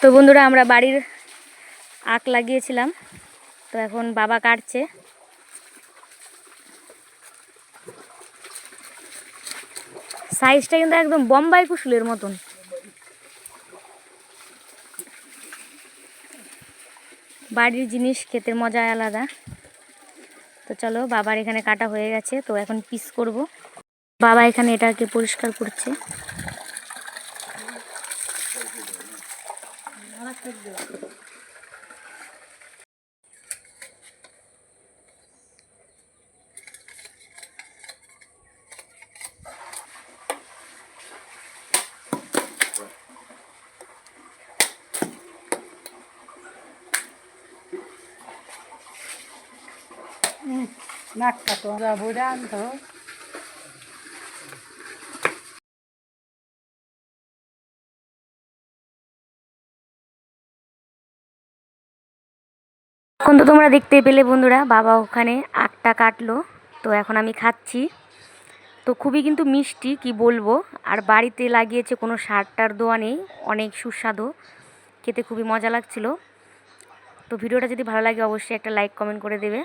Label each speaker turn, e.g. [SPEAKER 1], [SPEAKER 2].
[SPEAKER 1] তো বন্ধুরা, আমরা বাড়ির আখ লাগিয়েছিলাম, তো এখন বাবা কাটছে। সাইজটা কিন্তু একদম বোম্বাই কুসুলের মতন। বাড়ির জিনিস খেতে মজা আলাদা। তো চলো, বাবার এখানে কাটা হয়ে গেছে, তো এখন পিস করব। বাবা এখানে এটাকে পরিষ্কার করছে।
[SPEAKER 2] নাকটা তো ভরে আনতো।
[SPEAKER 1] এখন তো তোমরা দেখতেই পেলে বন্ধুরা, বাবা ওখানে আখটা কাটলো, তো এখন আমি খাচ্ছি। তো খুবই কিন্তু মিষ্টি, কি বলবো। আর বাড়িতে লাগিয়েছে, কোনো সার টার দেওয়া নেই, অনেক সুস্বাদু, খেতে খুবই মজা লাগছিল। তো ভিডিওটা যদি ভালো লাগে অবশ্যই একটা লাইক কমেন্ট করে দেবে।